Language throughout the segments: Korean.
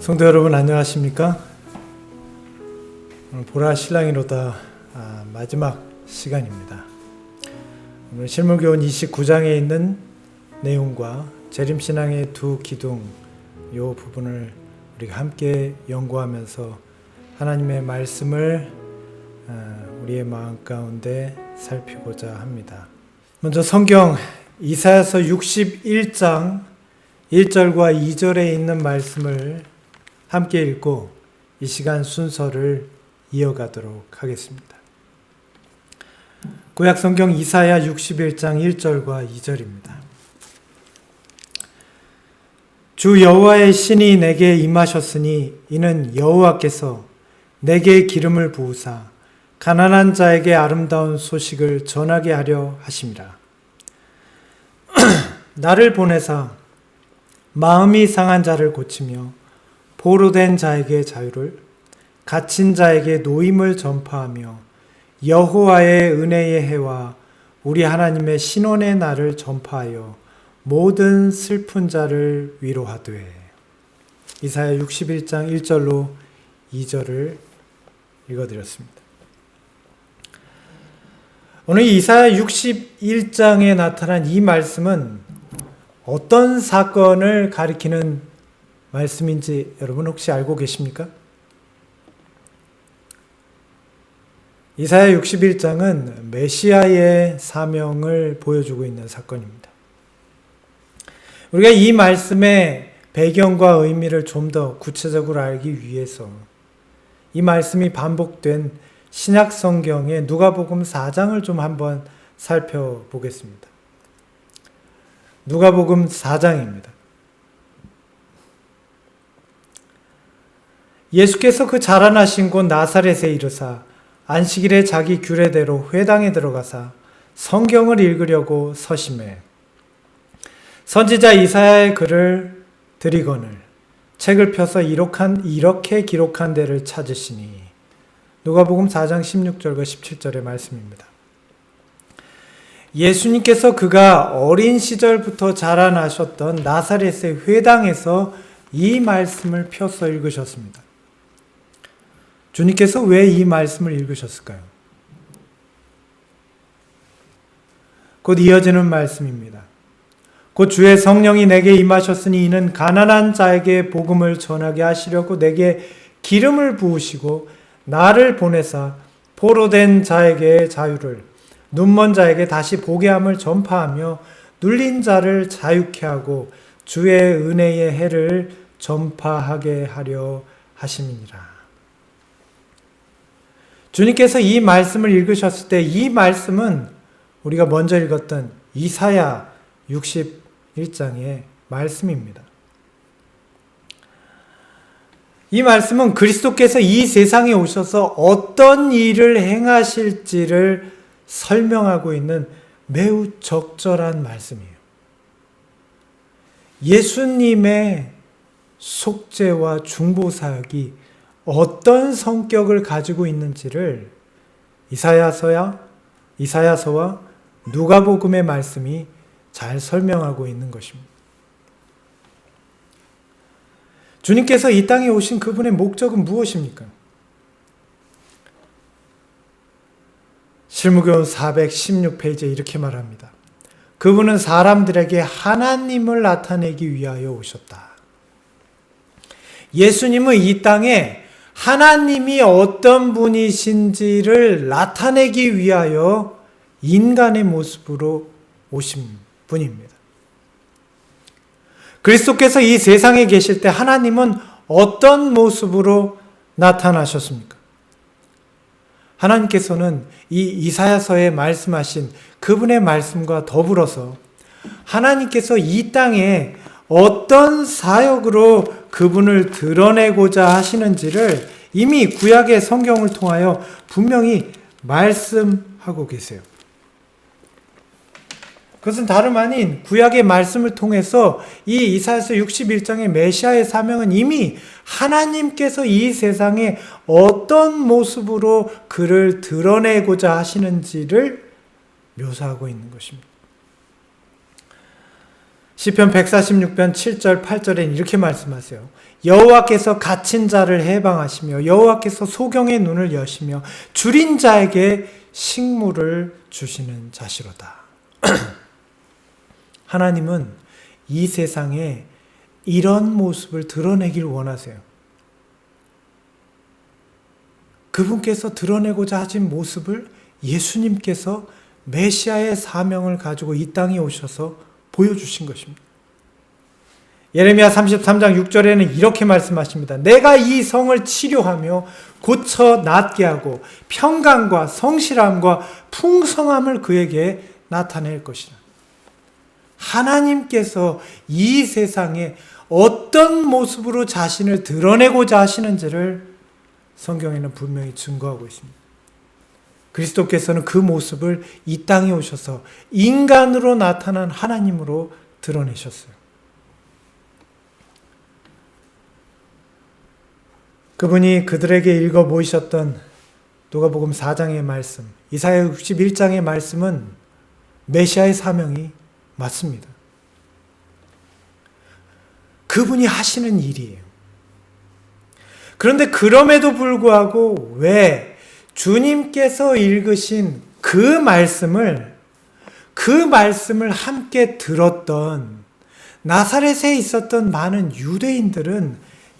성도 여러분 안녕하십니까? 오늘 보라 신랑이로다 마지막 시간입니다. 오늘 실물교훈 29장에 있는 내용과 재림신앙의 두 기둥 이 부분을 우리가 함께 연구하면서 하나님의 말씀을 우리의 마음 가운데 살피고자 합니다. 먼저 성경 이사야서 61장 1절과 2절에 있는 말씀을 함께 읽고 이 시간 순서를 이어가도록 하겠습니다. 구약 성경 이사야 61장 1절과 2절입니다. 주 여호와의 신이 내게 임하셨으니 이는 여호와께서 내게 기름을 부으사 가난한 자에게 아름다운 소식을 전하게 하려 하심이라. 나를 보내사 마음이 상한 자를 고치며 포로된 자에게 자유를, 갇힌 자에게 노임을 전파하며 여호와의 은혜의 해와 우리 하나님의 신원의 날을 전파하여 모든 슬픈 자를 위로하되. 이사야 61장 1절로 2절을 읽어드렸습니다. 오늘 이사야 61장에 나타난 이 말씀은 어떤 사건을 가리키는 말씀인지 여러분 혹시 알고 계십니까? 이사야 61장은 메시아의 사명을 보여주고 있는 사건입니다. 우리가 이 말씀의 배경과 의미를 좀 더 구체적으로 알기 위해서 이 말씀이 반복된 신약 성경의 누가복음 4장을 좀 한번 살펴보겠습니다. 누가복음 4장입니다. 예수께서 그 자라나신 곳 나사렛에 이르사 안식일에 자기 규례대로 회당에 들어가사 성경을 읽으려고 서심해 선지자 이사야의 글을 들이거늘 책을 펴서 이렇게 기록한 데를 찾으시니. 누가복음 4장 16절과 17절의 말씀입니다. 예수님께서 그가 어린 시절부터 자라나셨던 나사렛의 회당에서 이 말씀을 펴서 읽으셨습니다. 주님께서 왜 이 말씀을 읽으셨을까요? 곧 이어지는 말씀입니다. 곧 주의 성령이 내게 임하셨으니 이는 가난한 자에게 복음을 전하게 하시려고 내게 기름을 부으시고 나를 보내사 포로된 자에게 자유를, 눈먼 자에게 다시 보게 함을 전파하며 눌린 자를 자유케 하고 주의 은혜의 해를 전파하게 하려 하심이니라. 주님께서 이 말씀을 읽으셨을 때 이 말씀은 우리가 먼저 읽었던 이사야 61장의 말씀입니다. 이 말씀은 그리스도께서 이 세상에 오셔서 어떤 일을 행하실지를 설명하고 있는 매우 적절한 말씀이에요. 예수님의 속죄와 중보사역이 어떤 성격을 가지고 있는지를 이사야서와 누가복음의 말씀이 잘 설명하고 있는 것입니다. 주님께서 이 땅에 오신 그분의 목적은 무엇입니까? 실무교훈 416페이지에 이렇게 말합니다. 그분은 사람들에게 하나님을 나타내기 위하여 오셨다. 예수님은 이 땅에 하나님이 어떤 분이신지를 나타내기 위하여 인간의 모습으로 오신 분입니다. 그리스도께서 이 세상에 계실 때 하나님은 어떤 모습으로 나타나셨습니까? 하나님께서는 이 이사야서에 말씀하신 그분의 말씀과 더불어서 하나님께서 이 땅에 어떤 사역으로 그분을 드러내고자 하시는지를 이미 구약의 성경을 통하여 분명히 말씀하고 계세요. 그것은 다름 아닌 구약의 말씀을 통해서 이 이사야서 61장의 메시아의 사명은 이미 하나님께서 이 세상에 어떤 모습으로 그를 드러내고자 하시는지를 묘사하고 있는 것입니다. 시편 146편 7절 8절엔 이렇게 말씀하세요. 여호와께서 갇힌 자를 해방하시며 여호와께서 소경의 눈을 여시며 줄인 자에게 식물을 주시는 자시로다. 하나님은 이 세상에 이런 모습을 드러내길 원하세요. 그분께서 드러내고자 하신 모습을 예수님께서 메시아의 사명을 가지고 이 땅에 오셔서 보여주신 것입니다. 예레미야 33장 6절에는 이렇게 말씀하십니다. 내가 이 성을 치료하며 고쳐 낫게 하고 평강과 성실함과 풍성함을 그에게 나타낼 것이라. 하나님께서 이 세상에 어떤 모습으로 자신을 드러내고자 하시는지를 성경에는 분명히 증거하고 있습니다. 그리스도께서는 그 모습을 이 땅에 오셔서 인간으로 나타난 하나님으로 드러내셨어요. 그분이 그들에게 읽어 보이셨던 누가복음 4장의 말씀, 이사야 61장의 말씀은 메시아의 사명이 맞습니다. 그분이 하시는 일이에요. 그런데 그럼에도 불구하고 왜 주님께서 읽으신 그 말씀을 함께 들었던 나사렛에 있었던 많은 유대인들은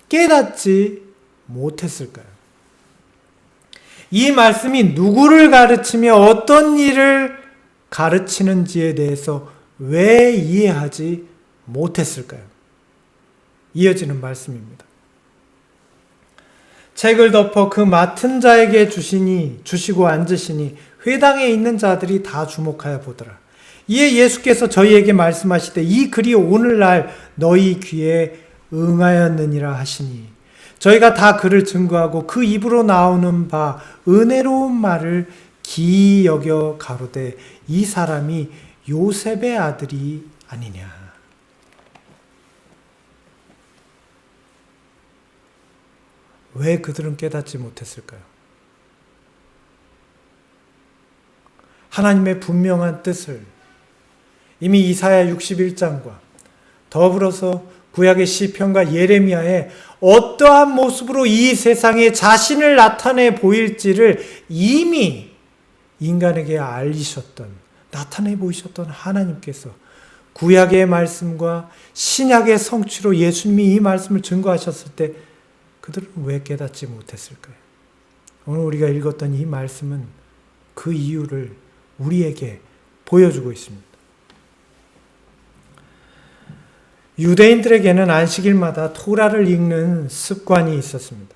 깨닫지 못했을까요? 이 말씀이 누구를 가르치며 어떤 일을 가르치는지에 대해서 왜 이해하지 못했을까요? 이어지는 말씀입니다. 책을 덮어 그 맡은 자에게 주시고 앉으시니 회당에 있는 자들이 다 주목하여 보더라. 이에 예수께서 저희에게 말씀하시되 이 글이 오늘날 너희 귀에 응하였느니라 하시니 저희가 다 그를 증거하고 그 입으로 나오는 바 은혜로운 말을 기이 여겨 가로되 이 사람이 요셉의 아들이 아니냐. 왜 그들은 깨닫지 못했을까요? 하나님의 분명한 뜻을 이미 이사야 61장과 더불어서 구약의 시편과 예레미야에 어떠한 모습으로 이 세상에 자신을 나타내 보일지를 이미 인간에게 나타내 보이셨던 하나님께서 구약의 말씀과 신약의 성취로 예수님이 이 말씀을 증거하셨을 때 그들은 왜 깨닫지 못했을까요? 오늘 우리가 읽었던 이 말씀은 그 이유를 우리에게 보여주고 있습니다. 유대인들에게는 안식일마다 토라를 읽는 습관이 있었습니다.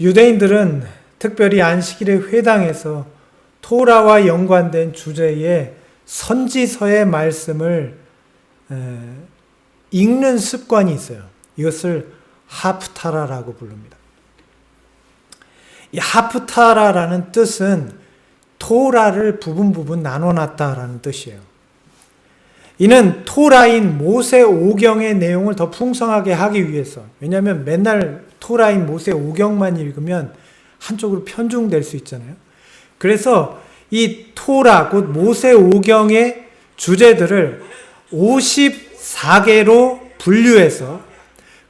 유대인들은 특별히 안식일의 회당에서 토라와 연관된 주제의 선지서의 말씀을 읽는 습관이 있어요. 이것을 하프타라라고 부릅니다. 이 하프타라라는 뜻은 토라를 부분 나눠놨다라는 뜻이에요. 이는 토라인 모세 오경의 내용을 더 풍성하게 하기 위해서, 왜냐하면 맨날 토라인 모세 오경만 읽으면 한쪽으로 편중될 수 있잖아요. 그래서 이 토라, 곧 모세 오경의 주제들을 54개로 분류해서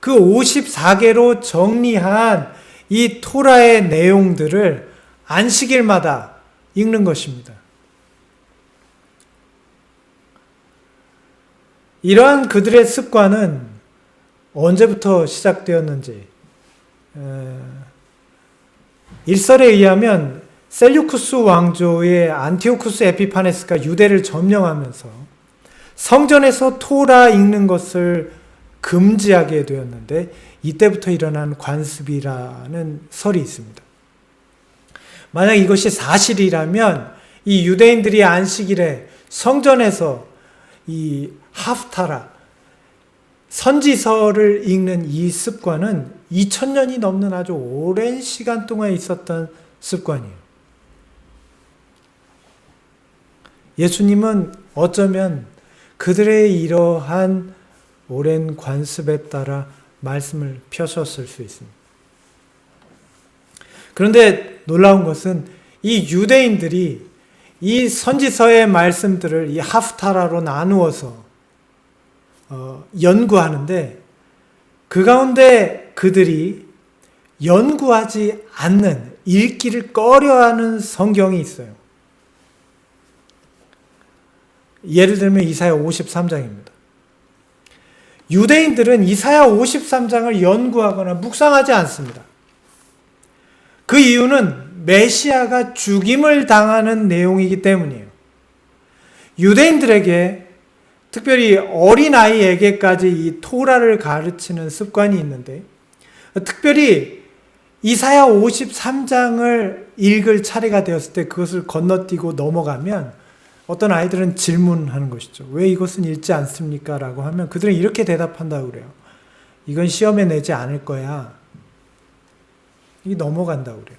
그 54개로 정리한 이 토라의 내용들을 안식일마다 읽는 것입니다. 이러한 그들의 습관은 언제부터 시작되었는지 일설에 의하면 셀류쿠스 왕조의 안티오쿠스 에피파네스가 유대를 점령하면서 성전에서 토라 읽는 것을 금지하게 되었는데 이때부터 일어난 관습이라는 설이 있습니다. 만약 이것이 사실이라면 이 유대인들이 안식일에 성전에서 이 하프타라 선지서를 읽는 이 습관은 2000년이 넘는 아주 오랜 시간 동안 있었던 습관이에요. 예수님은 어쩌면 그들의 이러한 오랜 관습에 따라 말씀을 펴셨을 수 있습니다. 그런데 놀라운 것은 이 유대인들이 이 선지서의 말씀들을 이 하프타라로 나누어서 연구하는데, 그 가운데 그들이 연구하지 않는, 읽기를 꺼려하는 성경이 있어요. 예를 들면 이사야 53장입니다. 유대인들은 이사야 53장을 연구하거나 묵상하지 않습니다. 그 이유는 메시아가 죽임을 당하는 내용이기 때문이에요. 유대인들에게, 특별히 어린아이에게까지 이 토라를 가르치는 습관이 있는데, 특별히 이사야 53장을 읽을 차례가 되었을 때 그것을 건너뛰고 넘어가면 어떤 아이들은 질문하는 것이죠. 왜 이것은 읽지 않습니까? 라고 하면 그들은 이렇게 대답한다고 그래요. 이건 시험에 내지 않을 거야. 이게 넘어간다고 그래요.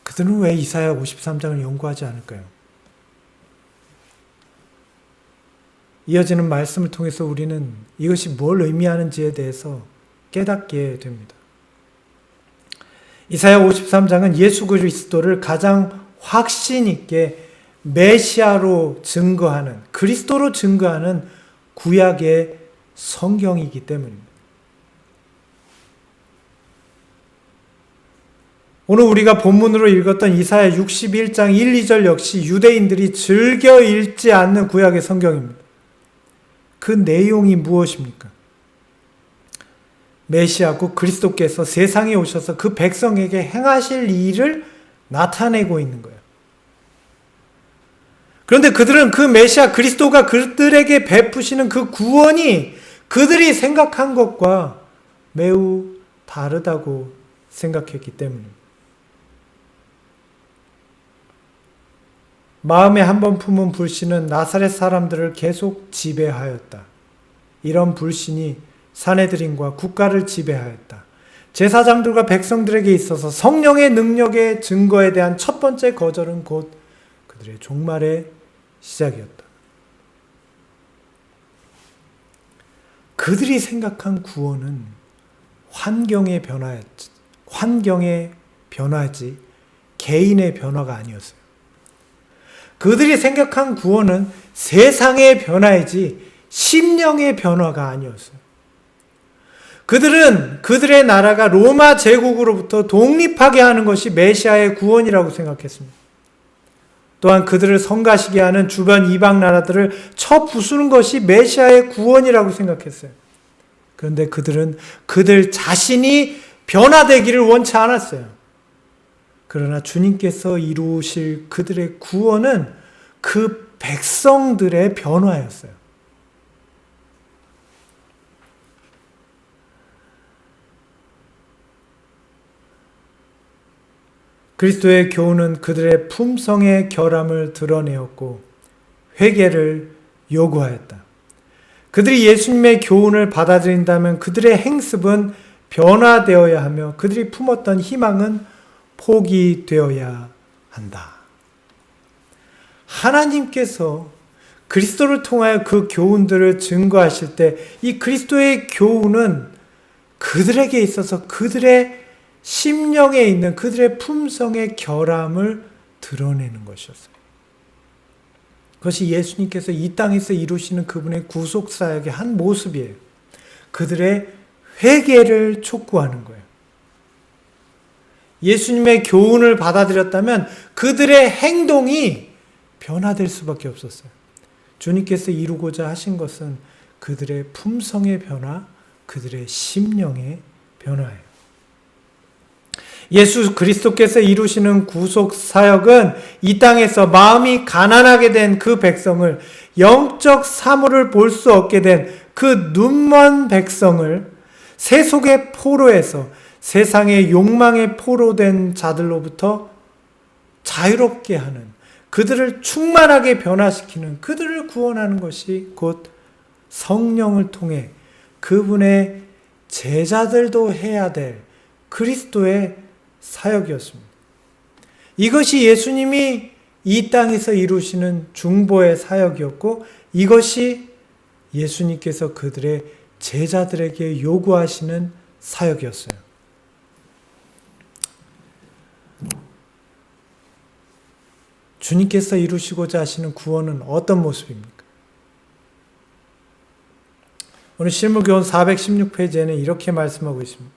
그들은 왜 이사야 53장을 연구하지 않을까요? 이어지는 말씀을 통해서 우리는 이것이 뭘 의미하는지에 대해서 깨닫게 됩니다. 이사야 53장은 예수 그리스도를 가장 확신 있게 메시아로 증거하는, 그리스도로 증거하는 구약의 성경이기 때문입니다. 오늘 우리가 본문으로 읽었던 이사야 61장 1, 2절 역시 유대인들이 즐겨 읽지 않는 구약의 성경입니다. 그 내용이 무엇입니까? 메시아 곧 그리스도께서 세상에 오셔서 그 백성에게 행하실 일을 나타내고 있는 거예요. 그런데 그들은 그 메시아 그리스도가 그들에게 베푸시는 그 구원이 그들이 생각한 것과 매우 다르다고 생각했기 때문입니다. 마음에 한번 품은 불신은 나사렛 사람들을 계속 지배하였다. 이런 불신이 사내들인과 국가를 지배하였다. 제사장들과 백성들에게 있어서 성령의 능력의 증거에 대한 첫 번째 거절은 곧 그들의 종말의 시작이었다. 그들이 생각한 구원은 환경의 변화지 개인의 변화가 아니었어요. 그들이 생각한 구원은 세상의 변화이지 심령의 변화가 아니었어요. 그들은 그들의 나라가 로마 제국으로부터 독립하게 하는 것이 메시아의 구원이라고 생각했습니다. 또한 그들을 성가시게 하는 주변 이방 나라들을 쳐부수는 것이 메시아의 구원이라고 생각했어요. 그런데 그들은 그들 자신이 변화되기를 원치 않았어요. 그러나 주님께서 이루실 그들의 구원은 그 백성들의 변화였어요. 그리스도의 교훈은 그들의 품성의 결함을 드러내었고 회개를 요구하였다. 그들이 예수님의 교훈을 받아들인다면 그들의 행습은 변화되어야 하며 그들이 품었던 희망은 포기되어야 한다. 하나님께서 그리스도를 통하여 그 교훈들을 증거하실 때 이 그리스도의 교훈은 그들에게 있어서 그들의 심령에 있는 그들의 품성의 결함을 드러내는 것이었어요. 그것이 예수님께서 이 땅에서 이루시는 그분의 구속사역의 한 모습이에요. 그들의 회개를 촉구하는 거예요. 예수님의 교훈을 받아들였다면 그들의 행동이 변화될 수밖에 없었어요. 주님께서 이루고자 하신 것은 그들의 품성의 변화, 그들의 심령의 변화예요. 예수 그리스도께서 이루시는 구속 사역은 이 땅에서 마음이 가난하게 된 그 백성을, 영적 사물을 볼 수 없게 된 그 눈먼 백성을 세속의 포로에서, 세상의 욕망에 포로된 자들로부터 자유롭게 하는, 그들을 충만하게 변화시키는, 그들을 구원하는 것이 곧 성령을 통해 그분의 제자들도 해야 될 그리스도의 사역이었습니다. 이것이 예수님이 이 땅에서 이루시는 중보의 사역이었고, 이것이 예수님께서 그들의 제자들에게 요구하시는 사역이었어요. 주님께서 이루시고자 하시는 구원은 어떤 모습입니까? 오늘 실무교훈 416페이지에는 이렇게 말씀하고 있습니다.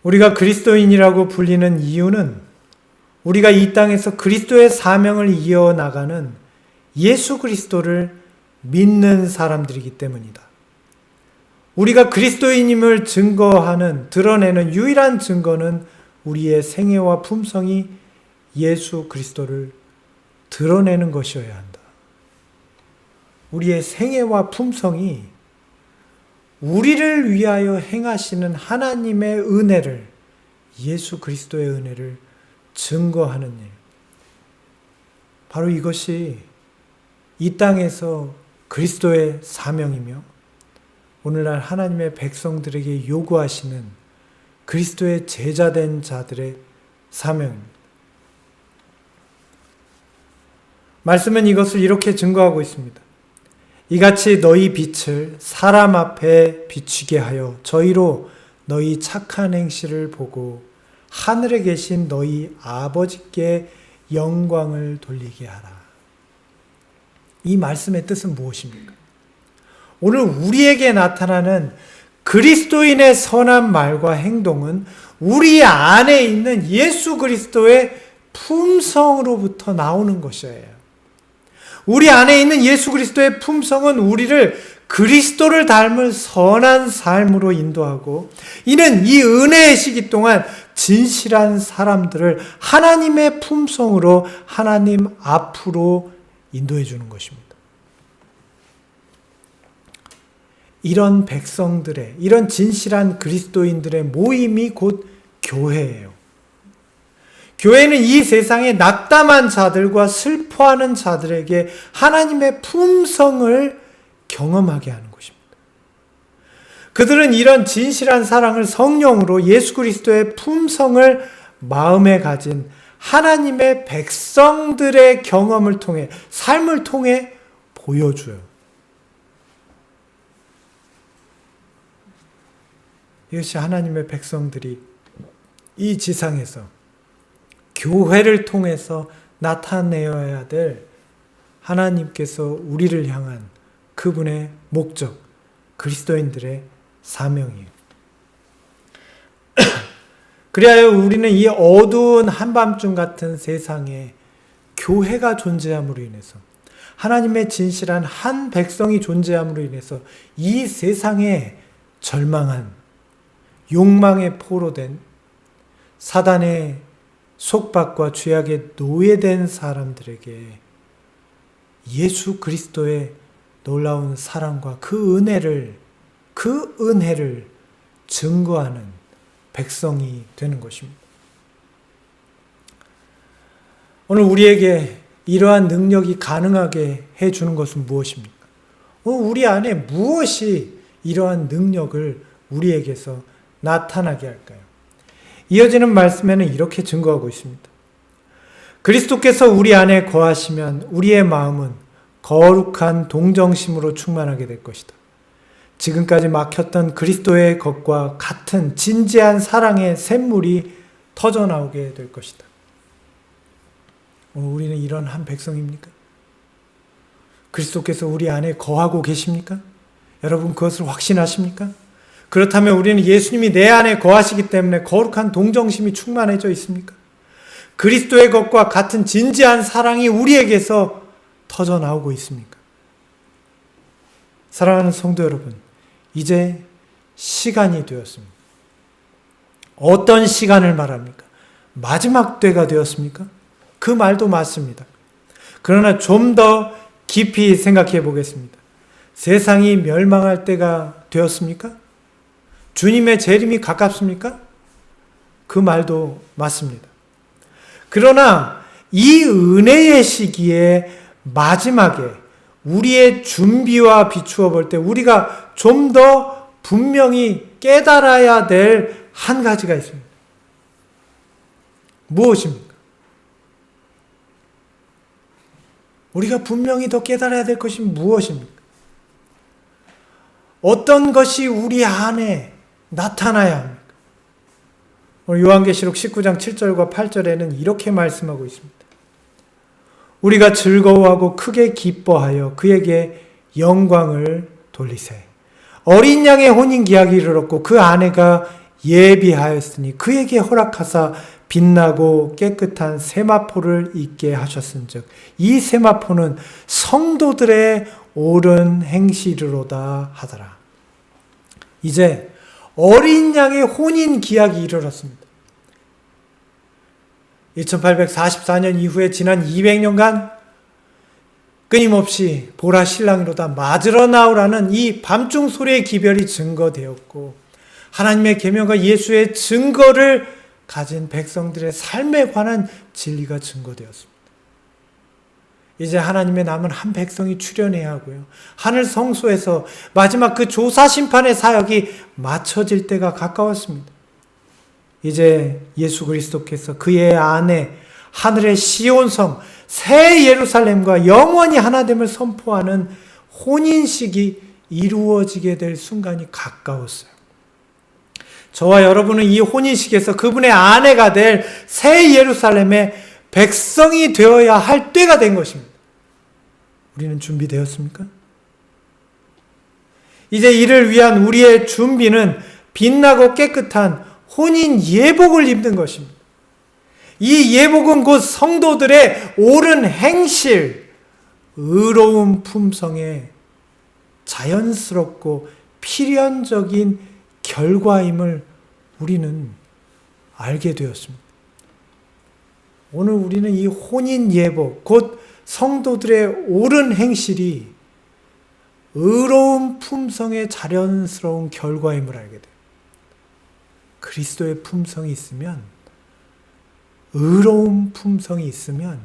우리가 그리스도인이라고 불리는 이유는 우리가 이 땅에서 그리스도의 사명을 이어나가는 예수 그리스도를 믿는 사람들이기 때문이다. 우리가 그리스도인임을 드러내는 유일한 증거는 우리의 생애와 품성이 예수 그리스도를 드러내는 것이어야 한다. 우리의 생애와 품성이 우리를 위하여 행하시는 하나님의 은혜를, 예수 그리스도의 은혜를 증거하는 일. 바로 이것이 이 땅에서 그리스도의 사명이며 오늘날 하나님의 백성들에게 요구하시는 그리스도의 제자된 자들의 사명입니다. 말씀은 이것을 이렇게 증거하고 있습니다. 이같이 너희 빛을 사람 앞에 비추게 하여 저희로 너희 착한 행실을 보고 하늘에 계신 너희 아버지께 영광을 돌리게 하라. 이 말씀의 뜻은 무엇입니까? 오늘 우리에게 나타나는 그리스도인의 선한 말과 행동은 우리 안에 있는 예수 그리스도의 품성으로부터 나오는 것이에요. 우리 안에 있는 예수 그리스도의 품성은 우리를 그리스도를 닮은 선한 삶으로 인도하고, 이는 이 은혜의 시기 동안 진실한 사람들을 하나님의 품성으로 하나님 앞으로 인도해 주는 것입니다. 이런 백성들의, 이런 진실한 그리스도인들의 모임이 곧 교회예요. 교회는 이 세상의 낙담한 자들과 슬퍼하는 자들에게 하나님의 품성을 경험하게 하는 것입니다. 그들은 이런 진실한 사랑을 성령으로 예수 그리스도의 품성을 마음에 가진 하나님의 백성들의 경험을 통해, 삶을 통해 보여줘요. 이것이 하나님의 백성들이 이 지상에서 교회를 통해서 나타내어야 될 하나님께서 우리를 향한 그분의 목적, 그리스도인들의 사명이에요. 그리하여 우리는 이 어두운 한밤중 같은 세상에 교회가 존재함으로 인해서, 하나님의 진실한 한 백성이 존재함으로 인해서 이 세상에 절망한, 욕망에 포로된, 사단의 속박과 죄악에 노예된 사람들에게 예수 그리스도의 놀라운 사랑과 그 은혜를 증거하는 백성이 되는 것입니다. 오늘 우리에게 이러한 능력이 가능하게 해주는 것은 무엇입니까? 우리 안에 무엇이 이러한 능력을 우리에게서 나타나게 할까요? 이어지는 말씀에는 이렇게 증거하고 있습니다. 그리스도께서 우리 안에 거하시면 우리의 마음은 거룩한 동정심으로 충만하게 될 것이다. 지금까지 막혔던 그리스도의 것과 같은 진지한 사랑의 샘물이 터져나오게 될 것이다. 우리는 이런 한 백성입니까? 그리스도께서 우리 안에 거하고 계십니까? 여러분 그것을 확신하십니까? 그렇다면 우리는 예수님이 내 안에 거하시기 때문에 거룩한 동정심이 충만해져 있습니까? 그리스도의 것과 같은 진지한 사랑이 우리에게서 터져나오고 있습니까? 사랑하는 성도 여러분, 이제 시간이 되었습니다. 어떤 시간을 말합니까? 마지막 때가 되었습니까? 그 말도 맞습니다. 그러나 좀 더 깊이 생각해 보겠습니다. 세상이 멸망할 때가 되었습니까? 주님의 재림이 가깝습니까? 그 말도 맞습니다. 그러나 이 은혜의 시기에 마지막에 우리의 준비와 비추어 볼 때 우리가 좀 더 분명히 깨달아야 될 한 가지가 있습니다. 무엇입니까? 우리가 분명히 더 깨달아야 될 것이 무엇입니까? 어떤 것이 우리 안에 나타나야 합니까? 오늘 요한계시록 19장 7절과 8절에는 이렇게 말씀하고 있습니다. 우리가 즐거워하고 크게 기뻐하여 그에게 영광을 돌리세. 어린 양의 혼인기약이 이르렀고 그 아내가 예비하였으니 그에게 허락하사 빛나고 깨끗한 세마포를 입게 하셨은즉 이 세마포는 성도들의 옳은 행실이로다 하더라. 이제 어린 양의 혼인기약이 이르렀습니다. 2844년 이후에 지난 200년간 끊임없이 보라 신랑이로다 맞으러 나오라는 이 밤중 소리의 기별이 증거되었고 하나님의 계명과 예수의 증거를 가진 백성들의 삶에 관한 진리가 증거되었습니다. 이제 하나님의 남은 한 백성이 출현해야 하고요. 하늘 성소에서 마지막 그 조사 심판의 사역이 마쳐질 때가 가까웠습니다. 이제 예수 그리스도께서 그의 아내 하늘의 시온성 새 예루살렘과 영원히 하나됨을 선포하는 혼인식이 이루어지게 될 순간이 가까웠어요. 저와 여러분은 이 혼인식에서 그분의 아내가 될 새 예루살렘의 백성이 되어야 할 때가 된 것입니다. 우리는 준비되었습니까? 이제 이를 위한 우리의 준비는 빛나고 깨끗한 혼인 예복을 입는 것입니다. 이 예복은 곧 성도들의 옳은 행실, 의로운 품성의 자연스럽고 필연적인 결과임을 우리는 알게 되었습니다. 오늘 우리는 이 혼인 예복, 곧 성도들의 옳은 행실이 의로운 품성의 자연스러운 결과임을 알게 돼요. 그리스도의 품성이 있으면, 의로운 품성이 있으면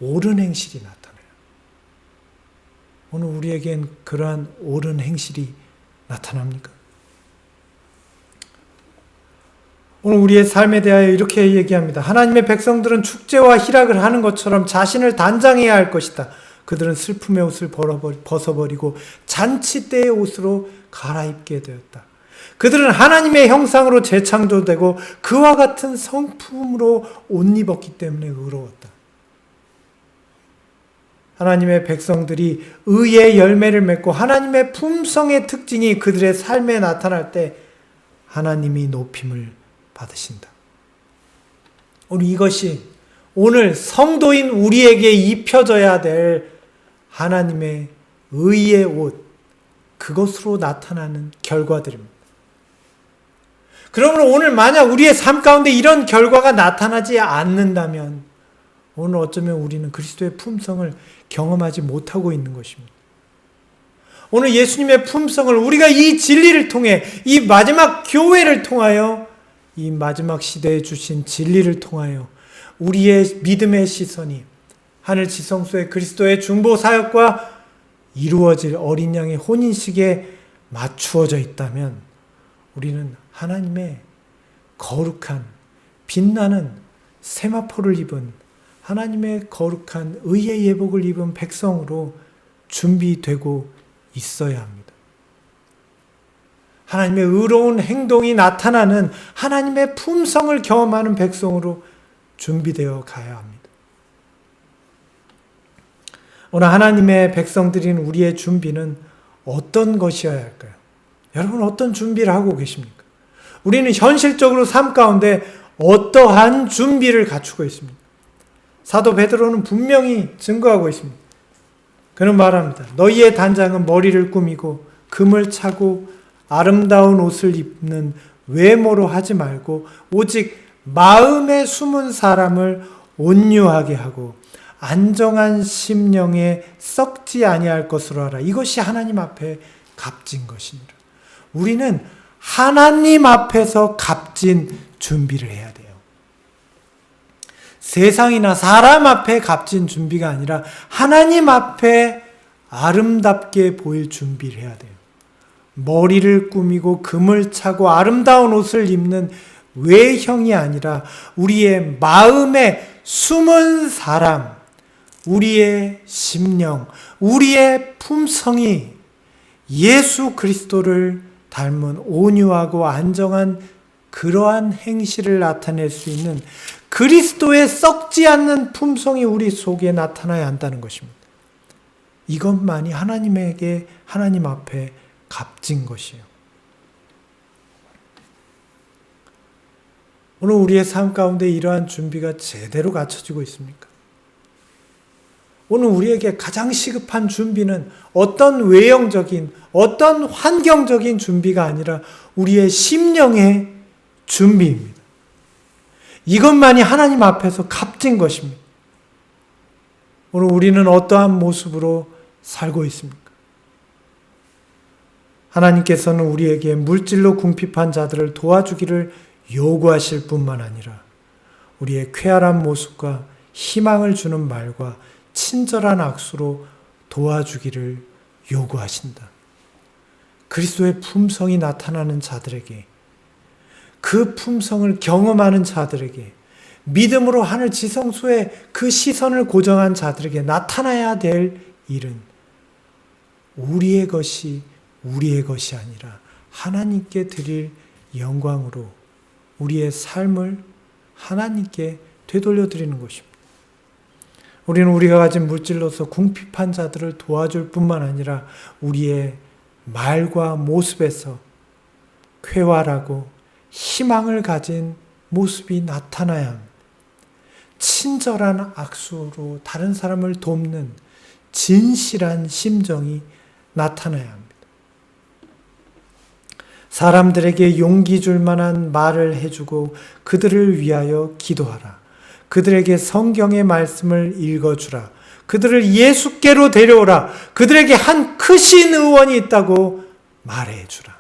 옳은 행실이 나타나요. 오늘 우리에겐 그러한 옳은 행실이 나타납니까? 오늘 우리의 삶에 대하여 이렇게 얘기합니다. 하나님의 백성들은 축제와 희락을 하는 것처럼 자신을 단장해야 할 것이다. 그들은 슬픔의 옷을 벗어버리고 잔치 때의 옷으로 갈아입게 되었다. 그들은 하나님의 형상으로 재창조되고 그와 같은 성품으로 옷 입었기 때문에 의로웠다. 하나님의 백성들이 의의 열매를 맺고 하나님의 품성의 특징이 그들의 삶에 나타날 때 하나님이 높임을 받으신다. 오늘 이것이 오늘 성도인 우리에게 입혀져야 될 하나님의 의의 옷, 그것으로 나타나는 결과들입니다. 그러므로 오늘 만약 우리의 삶 가운데 이런 결과가 나타나지 않는다면 오늘 어쩌면 우리는 그리스도의 품성을 경험하지 못하고 있는 것입니다. 오늘 예수님의 품성을 우리가 이 진리를 통해 이 마지막 교회를 통하여 이 마지막 시대에 주신 진리를 통하여 우리의 믿음의 시선이 하늘 지성소의 그리스도의 중보 사역과 이루어질 어린 양의 혼인식에 맞추어져 있다면 우리는 하나님의 거룩한 빛나는 세마포를 입은 하나님의 거룩한 의의 예복을 입은 백성으로 준비되고 있어야 합니다. 하나님의 의로운 행동이 나타나는 하나님의 품성을 경험하는 백성으로 준비되어 가야 합니다. 오늘 하나님의 백성들인 우리의 준비는 어떤 것이어야 할까요? 여러분 어떤 준비를 하고 계십니까? 우리는 현실적으로 삶 가운데 어떠한 준비를 갖추고 있습니다. 사도 베드로는 분명히 증거하고 있습니다. 그는 말합니다. 너희의 단장은 머리를 꾸미고 금을 차고 아름다운 옷을 입는 외모로 하지 말고 오직 마음에 숨은 사람을 온유하게 하고 안정한 심령에 썩지 아니할 것으로 하라. 이것이 하나님 앞에 값진 것이니라. 우리는 하나님 앞에서 값진 준비를 해야 돼요. 세상이나 사람 앞에 값진 준비가 아니라 하나님 앞에 아름답게 보일 준비를 해야 돼요. 머리를 꾸미고 금을 차고 아름다운 옷을 입는 외형이 아니라 우리의 마음에 숨은 사람, 우리의 심령, 우리의 품성이 예수 그리스도를 닮은 온유하고 안정한 그러한 행실을 나타낼 수 있는 그리스도의 썩지 않는 품성이 우리 속에 나타나야 한다는 것입니다. 이것만이 하나님 앞에 값진 것이에요. 오늘 우리의 삶 가운데 이러한 준비가 제대로 갖춰지고 있습니까? 오늘 우리에게 가장 시급한 준비는 어떤 외형적인, 어떤 환경적인 준비가 아니라 우리의 심령의 준비입니다. 이것만이 하나님 앞에서 값진 것입니다. 오늘 우리는 어떠한 모습으로 살고 있습니까? 하나님께서는 우리에게 물질로 궁핍한 자들을 도와주기를 요구하실 뿐만 아니라 우리의 쾌활한 모습과 희망을 주는 말과 친절한 악수로 도와주기를 요구하신다. 그리스도의 품성이 나타나는 자들에게, 그 품성을 경험하는 자들에게, 믿음으로 하늘 지성소에 그 시선을 고정한 자들에게 나타나야 될 일은 우리의 것이 아니라 하나님께 드릴 영광으로 우리의 삶을 하나님께 되돌려 드리는 것입니다. 우리는 우리가 가진 물질로서 궁핍한 자들을 도와줄 뿐만 아니라 우리의 말과 모습에서 쾌활하고 희망을 가진 모습이 나타나야 합니다. 친절한 악수로 다른 사람을 돕는 진실한 심정이 나타나야 합니다. 사람들에게 용기 줄 만한 말을 해주고 그들을 위하여 기도하라. 그들에게 성경의 말씀을 읽어주라. 그들을 예수께로 데려오라. 그들에게 한 크신 의원이 있다고 말해주라.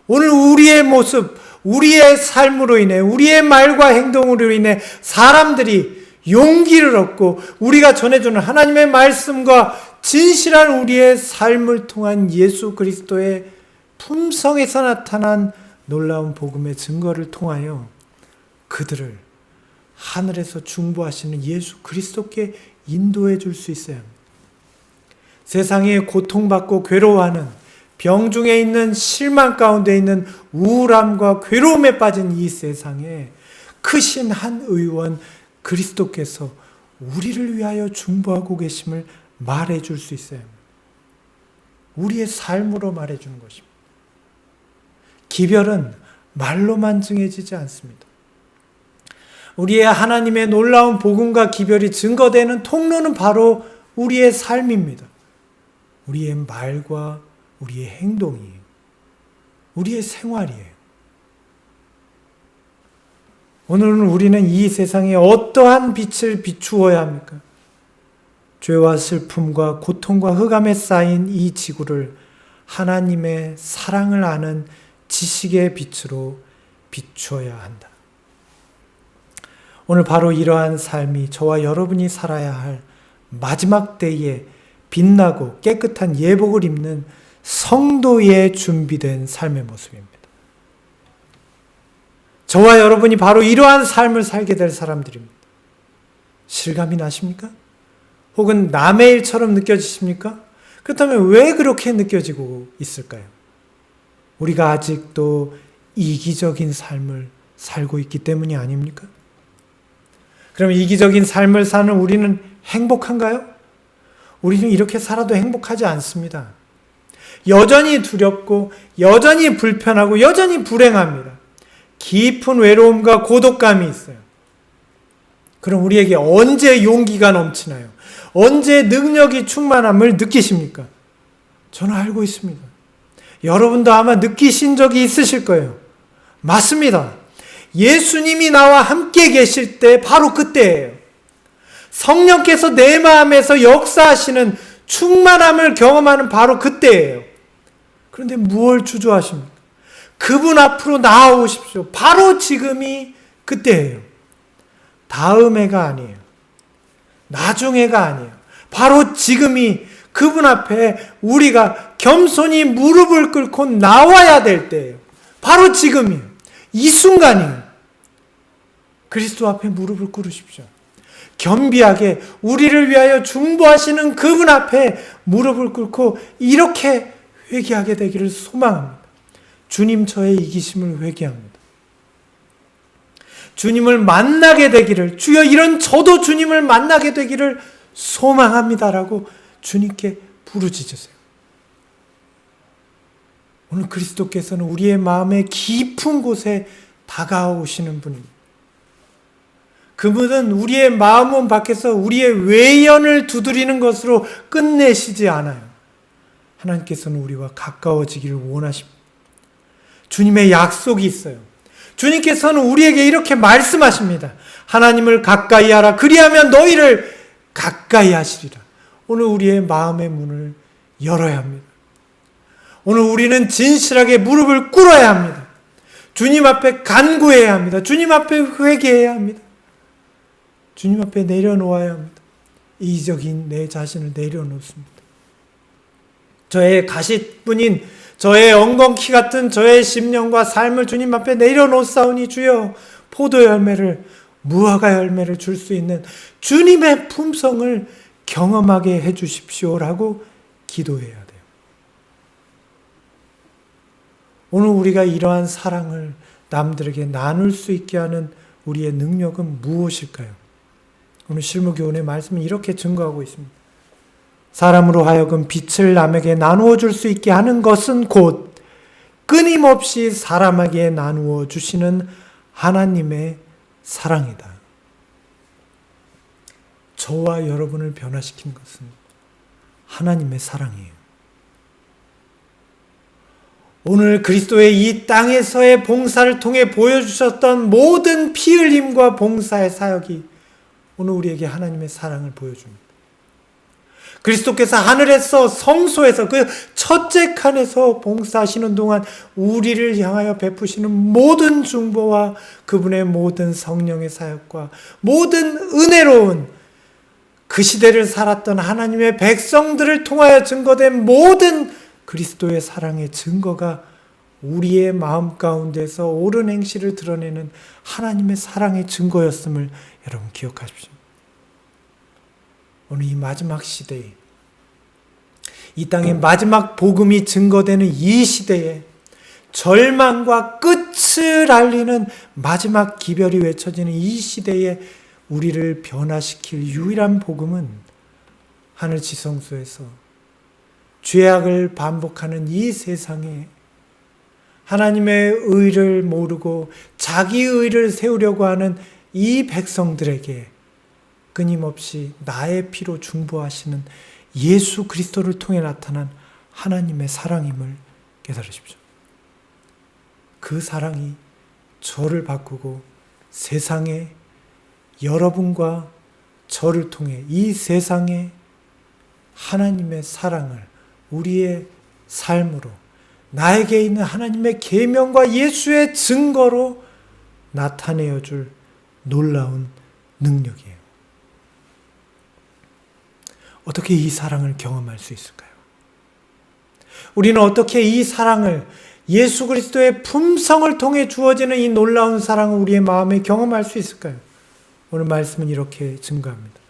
오늘 우리의 모습, 우리의 삶으로 인해, 우리의 말과 행동으로 인해 사람들이 용기를 얻고 우리가 전해주는 하나님의 말씀과 진실한 우리의 삶을 통한 예수 그리스도의 품성에서 나타난 놀라운 복음의 증거를 통하여 그들을 하늘에서 중보하시는 예수 그리스도께 인도해 줄 수 있어야 합니다. 세상에 고통받고 괴로워하는, 병중에 있는, 실망 가운데 있는 우울함과 괴로움에 빠진 이 세상에 크신 한 의원 그리스도께서 우리를 위하여 중보하고 계심을 말해 줄 수 있어야 합니다. 우리의 삶으로 말해 주는 것입니다. 기별은 말로만 증해지지 않습니다. 우리의 하나님의 놀라운 복음과 기별이 증거되는 통로는 바로 우리의 삶입니다. 우리의 말과 우리의 행동이에요. 우리의 생활이에요. 오늘은 우리는 이 세상에 어떠한 빛을 비추어야 합니까? 죄와 슬픔과 고통과 흑암에 쌓인 이 지구를 하나님의 사랑을 아는 지식의 빛으로 비추어야 한다. 오늘 바로 이러한 삶이 저와 여러분이 살아야 할 마지막 때에 빛나고 깨끗한 예복을 입는 성도의 준비된 삶의 모습입니다. 저와 여러분이 바로 이러한 삶을 살게 될 사람들입니다. 실감이 나십니까? 혹은 남의 일처럼 느껴지십니까? 그렇다면 왜 그렇게 느껴지고 있을까요? 우리가 아직도 이기적인 삶을 살고 있기 때문이 아닙니까? 그럼 이기적인 삶을 사는 우리는 행복한가요? 우리는 이렇게 살아도 행복하지 않습니다. 여전히 두렵고 여전히 불편하고 여전히 불행합니다. 깊은 외로움과 고독감이 있어요. 그럼 우리에게 언제 용기가 넘치나요? 언제 능력이 충만함을 느끼십니까? 저는 알고 있습니다. 여러분도 아마 느끼신 적이 있으실 거예요. 맞습니다. 예수님이 나와 함께 계실 때 바로 그때예요. 성령께서 내 마음에서 역사하시는 충만함을 경험하는 바로 그때예요. 그런데 무엇을 주저하십니까? 그분 앞으로 나아오십시오. 바로 지금이 그때예요. 다음해가 아니에요. 나중에가 아니에요. 바로 지금이 그분 앞에 우리가 겸손히 무릎을 꿇고 나와야 될 때예요. 바로 지금이에요. 이 순간이에요. 그리스도 앞에 무릎을 꿇으십시오. 겸비하게 우리를 위하여 중보하시는 그분 앞에 무릎을 꿇고 이렇게 회개하게 되기를 소망합니다. 주님, 저의 이기심을 회개합니다. 주님을 만나게 되기를, 주여 이런 저도 주님을 만나게 되기를 소망합니다라고 주님께 부르짖으세요. 오늘 그리스도께서는 우리의 마음의 깊은 곳에 다가오시는 분입니다. 그분은 우리의 마음문 밖에서 우리의 외연을 두드리는 것으로 끝내시지 않아요. 하나님께서는 우리와 가까워지기를 원하십니다. 주님의 약속이 있어요. 주님께서는 우리에게 이렇게 말씀하십니다. 하나님을 가까이 하라. 그리하면 너희를 가까이 하시리라. 오늘 우리의 마음의 문을 열어야 합니다. 오늘 우리는 진실하게 무릎을 꿇어야 합니다. 주님 앞에 간구해야 합니다. 주님 앞에 회개해야 합니다. 주님 앞에 내려놓아야 합니다. 이기적인 내 자신을 내려놓습니다. 저의 가시뿐인 저의 엉겅퀴 같은 저의 심령과 삶을 주님 앞에 내려놓사오니 주여 포도 열매를, 무화과 열매를 줄 수 있는 주님의 품성을 경험하게 해주십시오라고 기도해야 돼요. 오늘 우리가 이러한 사랑을 남들에게 나눌 수 있게 하는 우리의 능력은 무엇일까요? 오늘 실무교훈의 말씀은 이렇게 증거하고 있습니다. 사람으로 하여금 빛을 남에게 나누어 줄 수 있게 하는 것은 곧 끊임없이 사람에게 나누어 주시는 하나님의 사랑이다. 저와 여러분을 변화시킨 것은 하나님의 사랑이에요. 오늘 그리스도의 이 땅에서의 봉사를 통해 보여주셨던 모든 피 흘림과 봉사의 사역이 오늘 우리에게 하나님의 사랑을 보여줍니다. 그리스도께서 하늘에서 성소에서 그 첫째 칸에서 봉사하시는 동안 우리를 향하여 베푸시는 모든 중보와 그분의 모든 성령의 사역과 모든 은혜로운 그 시대를 살았던 하나님의 백성들을 통하여 증거된 모든 그리스도의 사랑의 증거가 우리의 마음 가운데서 옳은 행실을 드러내는 하나님의 사랑의 증거였음을 여러분 기억하십시오. 오늘 이 마지막 시대에, 이 땅의 마지막 복음이 증거되는 이 시대에 절망과 끝을 알리는 마지막 기별이 외쳐지는 이 시대에 우리를 변화시킬 유일한 복음은 하늘 지성소에서 죄악을 반복하는 이 세상에 하나님의 의를 모르고 자기 의를 세우려고 하는 이 백성들에게 끊임없이 나의 피로 중보하시는 예수 그리스도를 통해 나타난 하나님의 사랑임을 깨달으십시오. 그 사랑이 저를 바꾸고 세상에 여러분과 저를 통해 이 세상에 하나님의 사랑을 우리의 삶으로 나에게 있는 하나님의 계명과 예수의 증거로 나타내어 줄 놀라운 능력이에요. 어떻게 이 사랑을 경험할 수 있을까요? 우리는 어떻게 이 사랑을, 예수 그리스도의 품성을 통해 주어지는 이 놀라운 사랑을 우리의 마음에 경험할 수 있을까요? 오늘 말씀은 이렇게 증거합니다.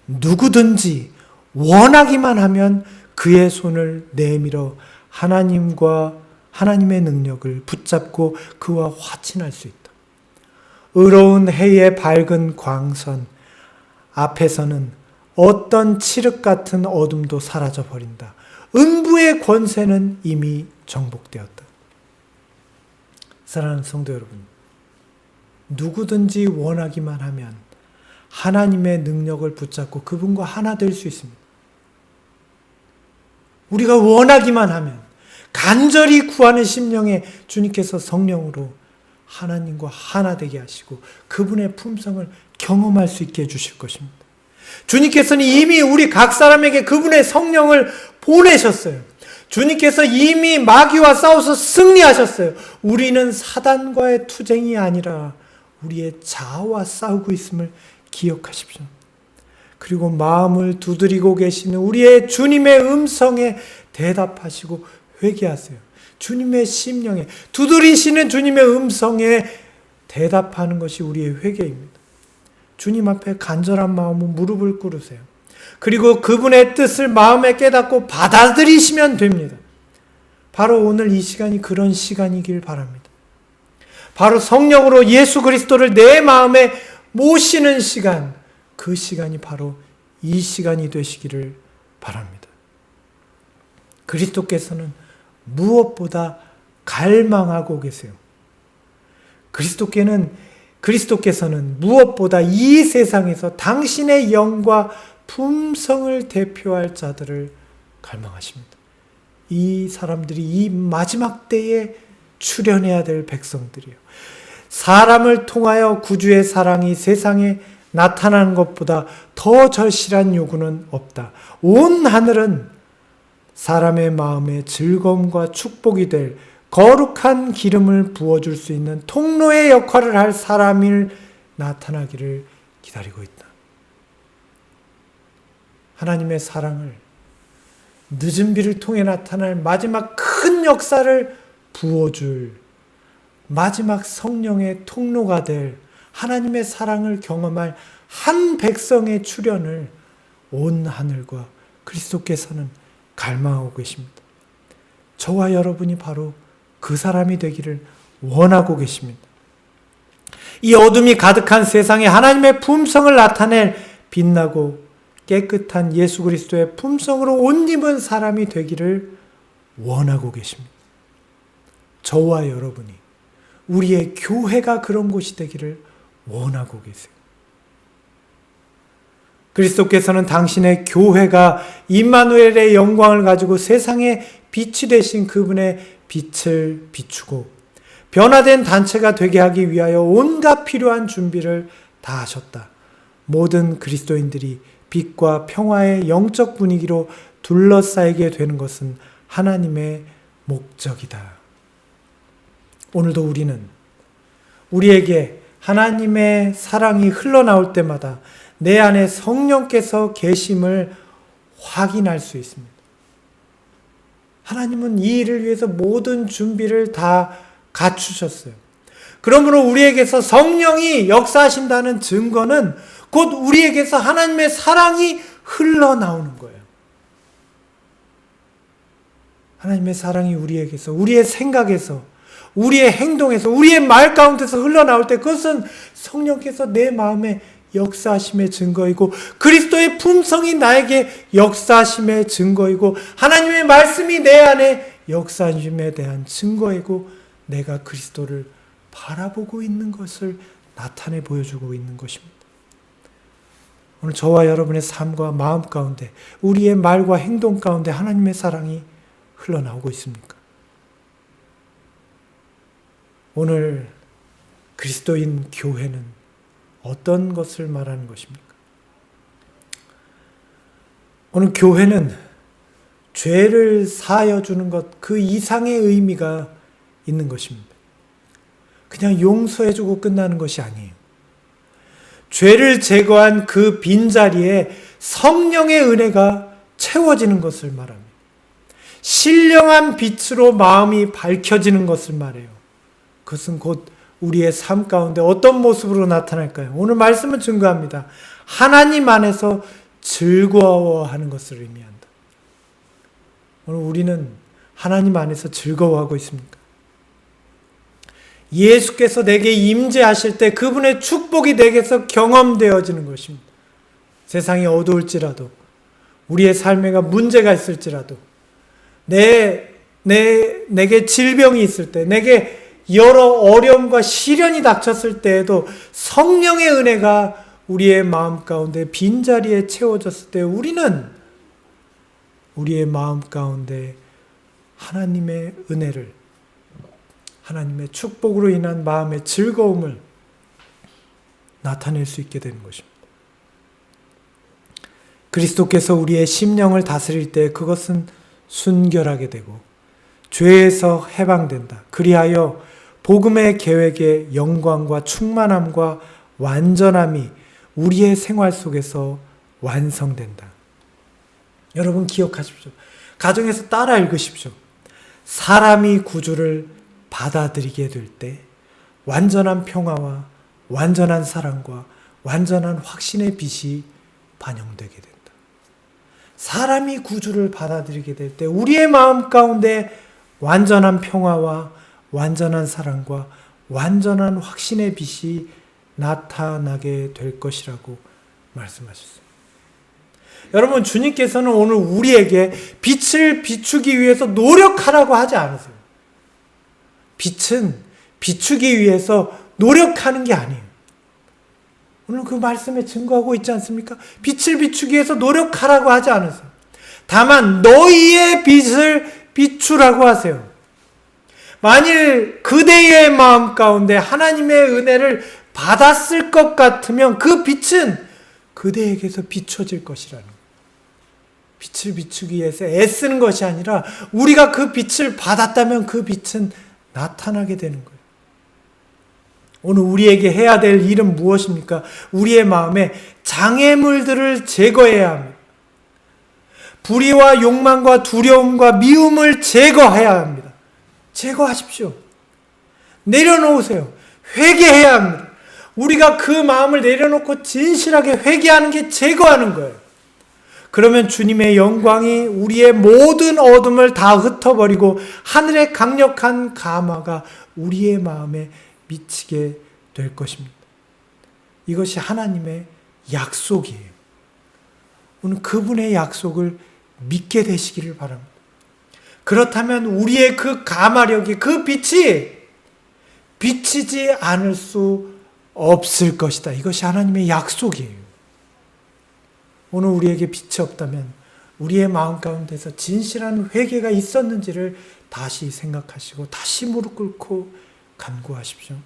누구든지 원하기만 하면 그의 손을 내밀어 하나님과 하나님의 능력을 붙잡고 그와 화친할 수 있다. 의로운 해의 밝은 광선 앞에서는 어떤 칠흑 같은 어둠도 사라져 버린다. 음부의 권세는 이미 정복되었다. 사랑하는 성도 여러분, 누구든지 원하기만 하면 하나님의 능력을 붙잡고 그분과 하나 될 수 있습니다. 우리가 원하기만 하면, 간절히 구하는 심령에 주님께서 성령으로 하나님과 하나 되게 하시고 그분의 품성을 경험할 수 있게 해주실 것입니다. 주님께서는 이미 우리 각 사람에게 그분의 성령을 보내셨어요. 주님께서 이미 마귀와 싸워서 승리하셨어요. 우리는 사단과의 투쟁이 아니라 우리의 자아와 싸우고 있음을 기억하십시오. 그리고 마음을 두드리고 계시는 우리의 주님의 음성에 대답하시고 회개하세요. 주님의 심령에, 두드리시는 주님의 음성에 대답하는 것이 우리의 회개입니다. 주님 앞에 간절한 마음으로 무릎을 꿇으세요. 그리고 그분의 뜻을 마음에 깨닫고 받아들이시면 됩니다. 바로 오늘 이 시간이 그런 시간이길 바랍니다. 바로 성령으로 예수 그리스도를 내 마음에 모시는 시간, 그 시간이 바로 이 시간이 되시기를 바랍니다. 그리스도께서는 무엇보다 갈망하고 계세요. 그리스도께서는 무엇보다 이 세상에서 당신의 영과 품성을 대표할 자들을 갈망하십니다. 이 사람들이 이 마지막 때에 출현해야 될 백성들이요. 사람을 통하여 구주의 사랑이 세상에 나타나는 것보다 더 절실한 요구는 없다. 온 하늘은 사람의 마음에 즐거움과 축복이 될 거룩한 기름을 부어줄 수 있는 통로의 역할을 할 사람이 나타나기를 기다리고 있다. 하나님의 사랑을 늦은 비를 통해 나타날 마지막 큰 역사를 부어줄 마지막 성령의 통로가 될 하나님의 사랑을 경험할 한 백성의 출현을 온 하늘과 그리스도께서는 갈망하고 계십니다. 저와 여러분이 바로 그 사람이 되기를 원하고 계십니다. 이 어둠이 가득한 세상에 하나님의 품성을 나타낼 빛나고 깨끗한 예수 그리스도의 품성으로 옷 입은 사람이 되기를 원하고 계십니다. 저와 여러분이, 우리의 교회가 그런 곳이 되기를 원하고 계세요. 그리스도께서는 당신의 교회가 임마누엘의 영광을 가지고 세상에 빛이 되신 그분의 빛을 비추고 변화된 단체가 되게 하기 위하여 온갖 필요한 준비를 다 하셨다. 모든 그리스도인들이 빛과 평화의 영적 분위기로 둘러싸이게 되는 것은 하나님의 목적이다. 오늘도 우리는 우리에게 하나님의 사랑이 흘러나올 때마다 내 안에 성령께서 계심을 확인할 수 있습니다. 하나님은 이 일을 위해서 모든 준비를 다 갖추셨어요. 그러므로 우리에게서 성령이 역사하신다는 증거는 곧 우리에게서 하나님의 사랑이 흘러나오는 거예요. 하나님의 사랑이 우리에게서, 우리의 생각에서, 우리의 행동에서, 우리의 말 가운데서 흘러나올 때 그것은 성령께서 내 마음에 역사하심의 증거이고 그리스도의 품성이 나에게 역사하심의 증거이고 하나님의 말씀이 내 안에 역사하심에 대한 증거이고 내가 그리스도를 바라보고 있는 것을 나타내 보여주고 있는 것입니다. 오늘 저와 여러분의 삶과 마음 가운데 우리의 말과 행동 가운데 하나님의 사랑이 흘러나오고 있습니까? 오늘 그리스도인 교회는 어떤 것을 말하는 것입니까? 오늘 교회는 죄를 사하여 주는 것, 그 이상의 의미가 있는 것입니다. 그냥 용서해 주고 끝나는 것이 아니에요. 죄를 제거한 그 빈자리에 성령의 은혜가 채워지는 것을 말합니다. 신령한 빛으로 마음이 밝혀지는 것을 말해요. 그것은 곧 우리의 삶 가운데 어떤 모습으로 나타날까요? 오늘 말씀은 증거합니다. 하나님 안에서 즐거워하는 것을 의미한다. 오늘 우리는 하나님 안에서 즐거워하고 있습니까? 예수께서 내게 임재하실 때 그분의 축복이 내게서 경험되어지는 것입니다. 세상이 어두울지라도, 우리의 삶에가 문제가 있을지라도, 내게 질병이 있을 때, 내게 여러 어려움과 시련이 닥쳤을 때에도 성령의 은혜가 우리의 마음 가운데 빈자리에 채워졌을 때 우리는 우리의 마음 가운데 하나님의 은혜를, 하나님의 축복으로 인한 마음의 즐거움을 나타낼 수 있게 되는 것입니다. 그리스도께서 우리의 심령을 다스릴 때 그것은 순결하게 되고 죄에서 해방된다. 그리하여 복음의 계획의 영광과 충만함과 완전함이 우리의 생활 속에서 완성된다. 여러분 기억하십시오. 가정에서 따라 읽으십시오. 사람이 구주를 받아들이게 될 때 완전한 평화와 완전한 사랑과 완전한 확신의 빛이 반영되게 된다. 사람이 구주를 받아들이게 될 때 우리의 마음 가운데 완전한 평화와 완전한 사랑과 완전한 확신의 빛이 나타나게 될 것이라고 말씀하셨습니다. 여러분, 주님께서는 오늘 우리에게 빛을 비추기 위해서 노력하라고 하지 않으세요. 빛은 비추기 위해서 노력하는 게 아니에요. 오늘 그 말씀에 증거하고 있지 않습니까? 빛을 비추기 위해서 노력하라고 하지 않으세요. 다만 너희의 빛을 비추라고 하세요. 만일 그대의 마음 가운데 하나님의 은혜를 받았을 것 같으면 그 빛은 그대에게서 비춰질 것이라는 거예요. 빛을 비추기 위해서 애쓰는 것이 아니라 우리가 그 빛을 받았다면 그 빛은 나타나게 되는 거예요. 오늘 우리에게 해야 될 일은 무엇입니까? 우리의 마음에 장애물들을 제거해야 합니다. 불의와 욕망과 두려움과 미움을 제거해야 합니다. 제거하십시오. 내려놓으세요. 회개해야 합니다. 우리가 그 마음을 내려놓고 진실하게 회개하는 게 제거하는 거예요. 그러면 주님의 영광이 우리의 모든 어둠을 다 흩어버리고 하늘의 강력한 감화가 우리의 마음에 미치게 될 것입니다. 이것이 하나님의 약속이에요. 오늘 그분의 약속을 믿게 되시기를 바랍니다. 그렇다면 우리의 그 가마력이, 그 빛이 비치지 않을 수 없을 것이다. 이것이 하나님의 약속이에요. 오늘 우리에게 빛이 없다면 우리의 마음 가운데서 진실한 회개가 있었는지를 다시 생각하시고 다시 무릎 꿇고 간구하십시오.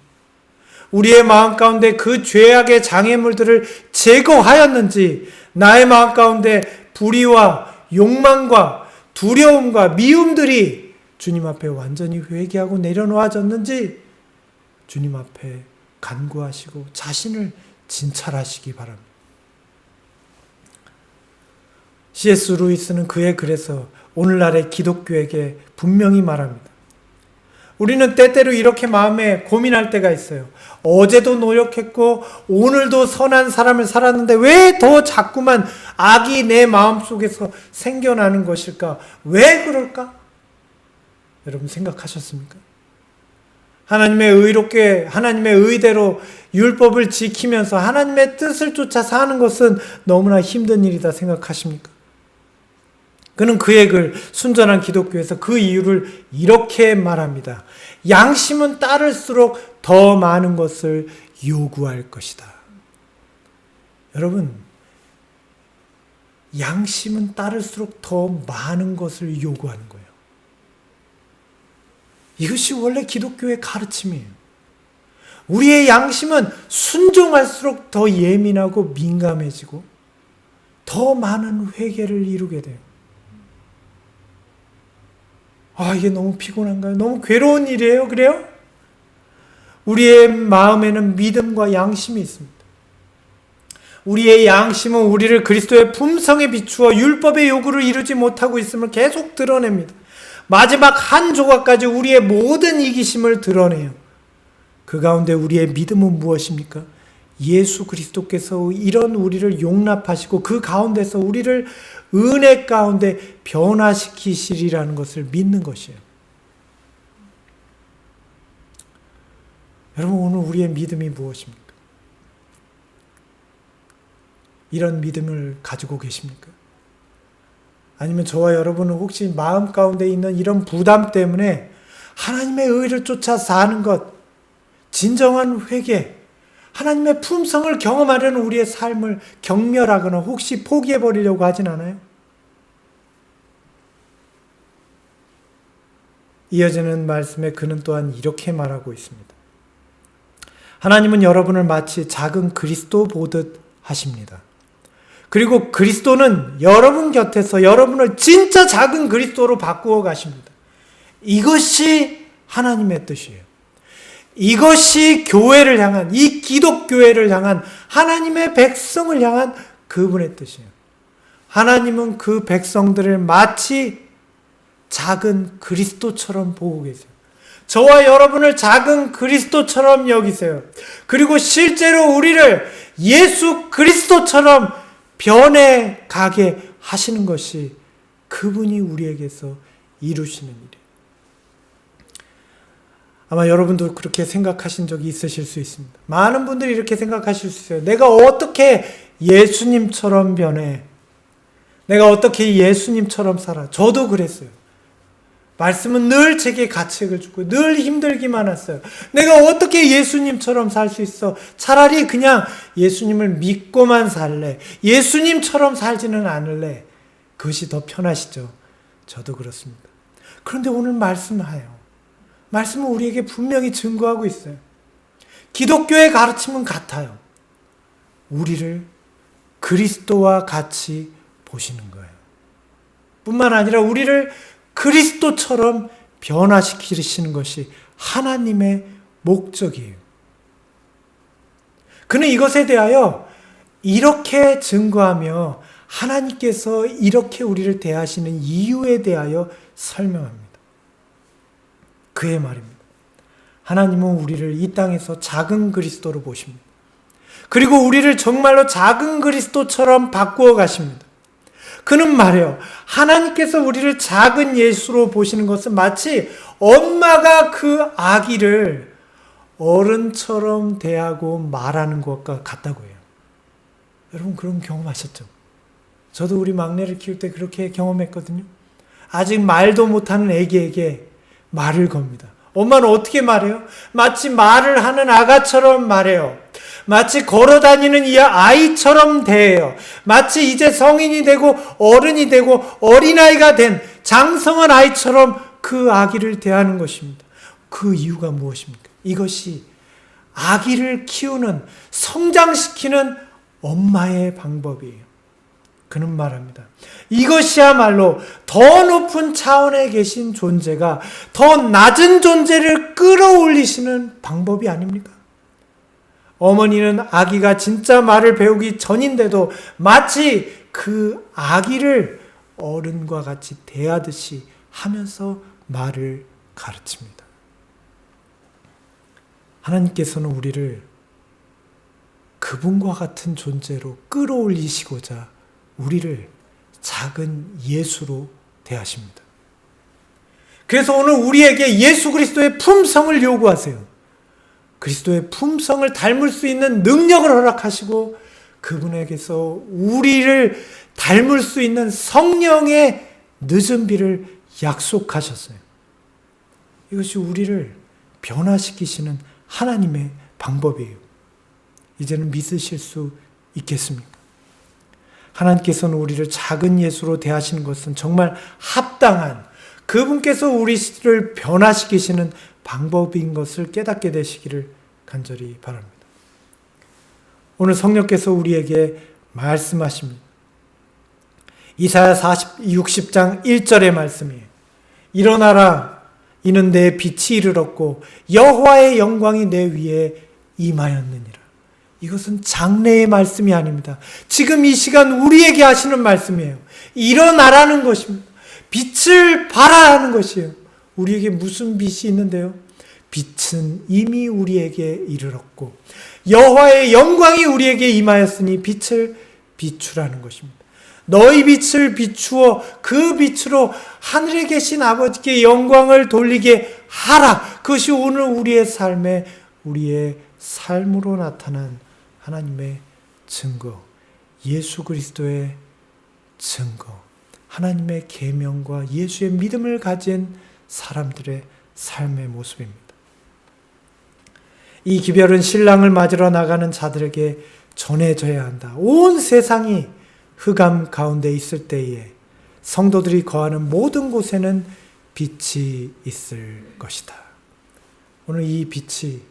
우리의 마음 가운데 그 죄악의 장애물들을 제거하였는지, 나의 마음 가운데 불의와 욕망과 두려움과 미움들이 주님 앞에 완전히 회개하고 내려놓아졌는지 주님 앞에 간구하시고 자신을 진찰하시기 바랍니다. C.S. 루이스는 그의 글에서 오늘날의 기독교에게 분명히 말합니다. 우리는 때때로 이렇게 마음에 고민할 때가 있어요. 어제도 노력했고 오늘도 선한 삶을 살았는데 왜 더 자꾸만 악이 내 마음속에서 생겨나는 것일까? 왜 그럴까? 여러분 생각하셨습니까? 하나님의 의대로 율법을 지키면서 하나님의 뜻을 쫓아 사는 것은 너무나 힘든 일이다 생각하십니까? 그는 그의 글 순전한 기독교에서 그 이유를 이렇게 말합니다. 양심은 따를수록 더 많은 것을 요구할 것이다. 여러분, 양심은 따를수록 더 많은 것을 요구하는 거예요. 이것이 원래 기독교의 가르침이에요. 우리의 양심은 순종할수록 더 예민하고 민감해지고 더 많은 회개를 이루게 돼요. 이게 너무 피곤한가요? 너무 괴로운 일이에요? 그래요? 우리의 마음에는 믿음과 양심이 있습니다. 우리의 양심은 우리를 그리스도의 품성에 비추어 율법의 요구를 이루지 못하고 있음을 계속 드러냅니다. 마지막 한 조각까지 우리의 모든 이기심을 드러내요. 그 가운데 우리의 믿음은 무엇입니까? 예수 그리스도께서 이런 우리를 용납하시고 그 가운데서 우리를 은혜 가운데 변화시키시리라는 것을 믿는 것이에요. 여러분, 오늘 우리의 믿음이 무엇입니까? 이런 믿음을 가지고 계십니까? 아니면 저와 여러분은 혹시 마음 가운데 있는 이런 부담 때문에 하나님의 의를 쫓아 사는 것, 진정한 회개, 하나님의 품성을 경험하려는 우리의 삶을 경멸하거나 혹시 포기해버리려고 하진 않아요? 이어지는 말씀에 그는 또한 이렇게 말하고 있습니다. 하나님은 여러분을 마치 작은 그리스도 보듯 하십니다. 그리고 그리스도는 여러분 곁에서 여러분을 진짜 작은 그리스도로 바꾸어 가십니다. 이것이 하나님의 뜻이에요. 이것이 교회를 향한, 이 기독교회를 향한, 하나님의 백성을 향한 그분의 뜻이에요. 하나님은 그 백성들을 마치 작은 그리스도처럼 보고 계세요. 저와 여러분을 작은 그리스도처럼 여기세요. 그리고 실제로 우리를 예수 그리스도처럼 변해가게 하시는 것이 그분이 우리에게서 이루시는 일이에요. 아마 여러분도 그렇게 생각하신 적이 있으실 수 있습니다. 많은 분들이 이렇게 생각하실 수 있어요. 내가 어떻게 예수님처럼 변해? 내가 어떻게 예수님처럼 살아? 저도 그랬어요. 말씀은 늘 제게 가책을 주고 늘 힘들기만 했어요. 내가 어떻게 예수님처럼 살 수 있어? 차라리 그냥 예수님을 믿고만 살래. 예수님처럼 살지는 않을래. 그것이 더 편하시죠. 저도 그렇습니다. 그런데 오늘 말씀은 우리에게 분명히 증거하고 있어요. 기독교의 가르침은 같아요. 우리를 그리스도와 같이 보시는 거예요. 뿐만 아니라 우리를 그리스도처럼 변화시키시는 것이 하나님의 목적이에요. 그는 이것에 대하여 이렇게 증거하며 하나님께서 이렇게 우리를 대하시는 이유에 대하여 설명합니다. 그의 말입니다. 하나님은 우리를 이 땅에서 작은 그리스도로 보십니다. 그리고 우리를 정말로 작은 그리스도처럼 바꾸어 가십니다. 그는 말해요. 하나님께서 우리를 작은 예수로 보시는 것은 마치 엄마가 그 아기를 어른처럼 대하고 말하는 것과 같다고 해요. 여러분 그런 경험하셨죠? 저도 우리 막내를 키울 때 그렇게 경험했거든요. 아직 말도 못하는 아기에게 말을 겁니다. 엄마는 어떻게 말해요? 마치 말을 하는 아가처럼 말해요. 마치 걸어다니는 이 아이처럼 대해요. 마치 이제 성인이 되고 어른이 되고 어린아이가 된 장성한 아이처럼 그 아기를 대하는 것입니다. 그 이유가 무엇입니까? 이것이 아기를 키우는, 성장시키는 엄마의 방법이에요. 그는 말합니다. 이것이야말로 더 높은 차원에 계신 존재가 더 낮은 존재를 끌어올리시는 방법이 아닙니까? 어머니는 아기가 진짜 말을 배우기 전인데도 마치 그 아기를 어른과 같이 대하듯이 하면서 말을 가르칩니다. 하나님께서는 우리를 그분과 같은 존재로 끌어올리시고자 우리를 작은 예수로 대하십니다. 그래서 오늘 우리에게 예수 그리스도의 품성을 요구하세요. 그리스도의 품성을 닮을 수 있는 능력을 허락하시고 그분에게서 우리를 닮을 수 있는 성령의 늦은 비를 약속하셨어요. 이것이 우리를 변화시키시는 하나님의 방법이에요. 이제는 믿으실 수 있겠습니까? 하나님께서는 우리를 작은 예수로 대하시는 것은 정말 합당한, 그분께서 우리를 변화시키시는 방법인 것을 깨닫게 되시기를 간절히 바랍니다. 오늘 성령께서 우리에게 말씀하십니다. 이사야 60장 1절의 말씀이에요. 일어나라, 이는 내 빛이 이르렀고 여호와의 영광이 내 위에 임하였느니라. 이것은 장래의 말씀이 아닙니다. 지금 이 시간 우리에게 하시는 말씀이에요. 일어나라는 것입니다. 빛을 발하라는 것이에요. 우리에게 무슨 빛이 있는데요? 빛은 이미 우리에게 이르렀고 여호와의 영광이 우리에게 임하였으니 빛을 비추라는 것입니다. 너희 빛을 비추어 그 빛으로 하늘에 계신 아버지께 영광을 돌리게 하라. 그것이 오늘 우리의 삶으로 나타난 하나님의 증거, 예수 그리스도의 증거, 하나님의 계명과 예수의 믿음을 가진 사람들의 삶의 모습입니다. 이 기별은 신랑을 맞으러 나가는 자들에게 전해져야 한다. 온 세상이 흑암 가운데 있을 때에 성도들이 거하는 모든 곳에는 빛이 있을 것이다. 오늘 이 빛이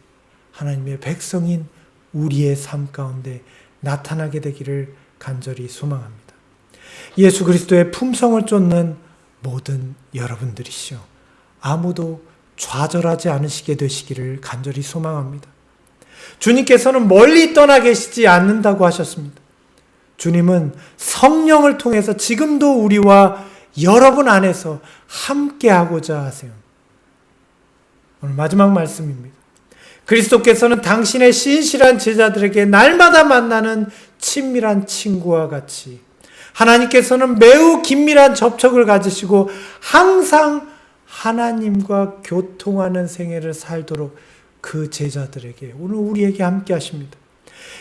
하나님의 백성인 우리의 삶 가운데 나타나게 되기를 간절히 소망합니다. 예수 그리스도의 품성을 쫓는 모든 여러분들이시오. 아무도 좌절하지 않으시게 되시기를 간절히 소망합니다. 주님께서는 멀리 떠나 계시지 않는다고 하셨습니다. 주님은 성령을 통해서 지금도 우리와 여러분 안에서 함께하고자 하세요. 오늘 마지막 말씀입니다. 그리스도께서는 당신의 신실한 제자들에게 날마다 만나는 친밀한 친구와 같이 하나님께서는 매우 긴밀한 접촉을 가지시고 항상 하나님과 교통하는 생애를 살도록 그 제자들에게, 오늘 우리에게 함께 하십니다.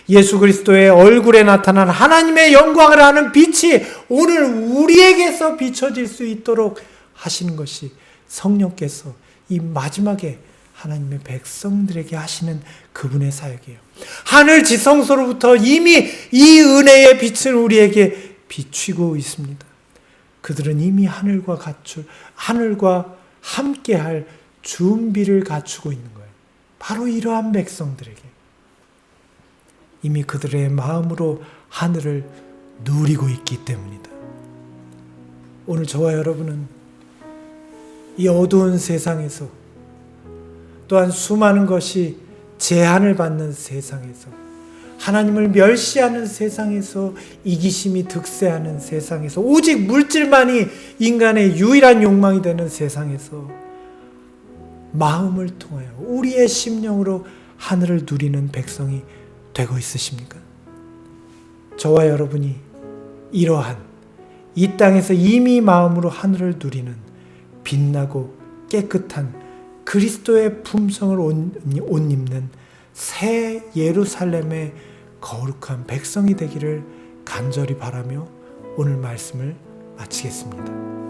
예수 그리스도의 얼굴에 나타난 하나님의 영광을 아는 빛이 오늘 우리에게서 비춰질 수 있도록 하시는 것이 성령께서 이 마지막에 하나님의 백성들에게 하시는 그분의 사역이에요. 하늘 지성소로부터 이미 이 은혜의 빛은 우리에게 비추고 있습니다. 그들은 이미 하늘과 함께할 준비를 갖추고 있는 거예요. 바로 이러한 백성들에게 이미 그들의 마음으로 하늘을 누리고 있기 때문이다. 오늘 저와 여러분은 이 어두운 세상에서, 또한 수많은 것이 제한을 받는 세상에서, 하나님을 멸시하는 세상에서, 이기심이 득세하는 세상에서, 오직 물질만이 인간의 유일한 욕망이 되는 세상에서 마음을 통하여 우리의 심령으로 하늘을 누리는 백성이 되고 있으십니까? 저와 여러분이 이러한 이 땅에서 이미 마음으로 하늘을 누리는 빛나고 깨끗한 그리스도의 품성을 옷 입는 새 예루살렘의 거룩한 백성이 되기를 간절히 바라며 오늘 말씀을 마치겠습니다.